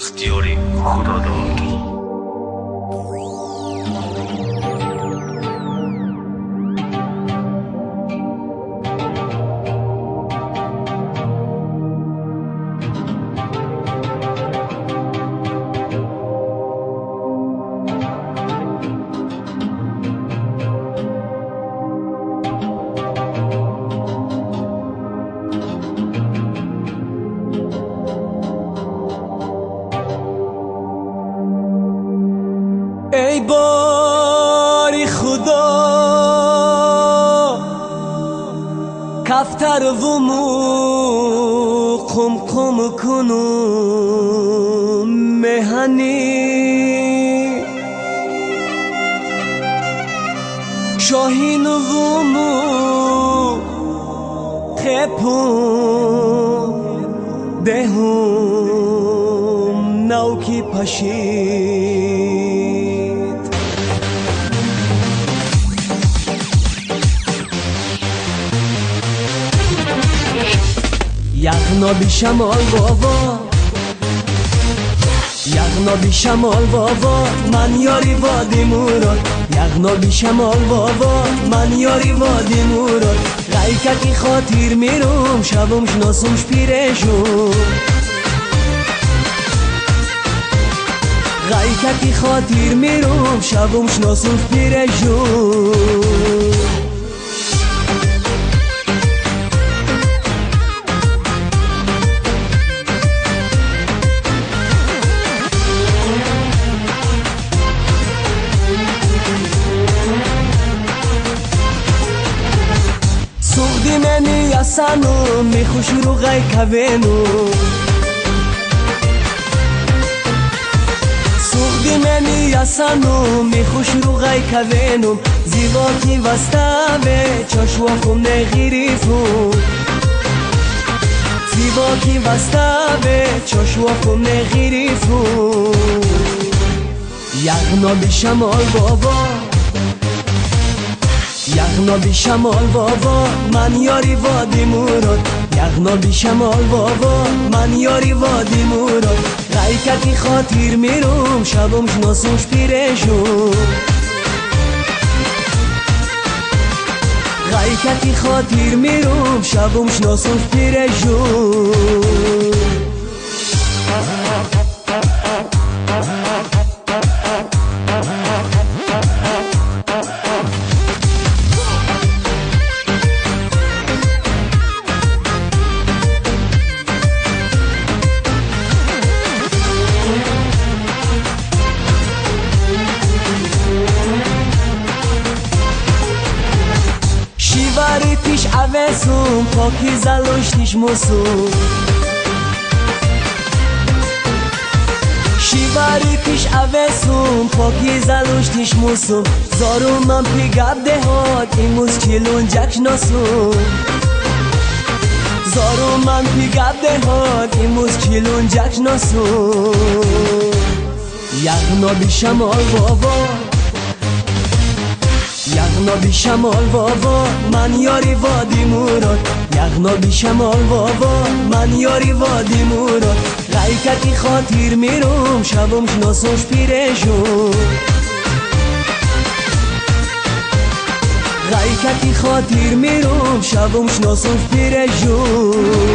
بختیاری خداداد. ای باری خدا کفتر و مو قم قم کنم مهنی شاهین و مو خپم دهم نوکی پشید یغنا بی شمال بابا یغنا بی شمال بابا من یاری وادی مراد یغنا بی شمال بابا من یاری وادی مراد غیککی خاطر میروم شبم شناسمش پیرشون غیککی خاطر میروم شبم شناسمش پیرشون سوخدی منی یاسانو میخوش رو غی کوینو سوخدی منی یاسانو میخوش رو غی کوینو زیبا کی وستاوه چشوافم نغیریفو زیبا کی وستاوه چشوافم نغیریفو یغنا بی شمال بابا یغنا بی شمال بابا من یاری وادی مراد یغنا بی شمال بابا من یاری وادی مراد غیککی خاطر میروم شبم شناسمش پیرشون غیککی خاطر میروم شبم شناسمش پیرشون شیواری پیش عوضم پاکی زلوشتیش موسوم شیواری پیش عوضم پاکی زلوشتیش موسوم زارو من پی گب دهات ایموز کلون جک ناسوم زارو من پی گب دهات ایموز کلون جک ناسوم یغنا بی شمال بابا یغنا بی شمال بابا من یاری وادی مراد یغنا بی شمال بابا من یاری وادی مراد غیککی خاطر میروم شبم شناسمش پیرشون غیککی خاطر میروم شبم شناسمش پیرشون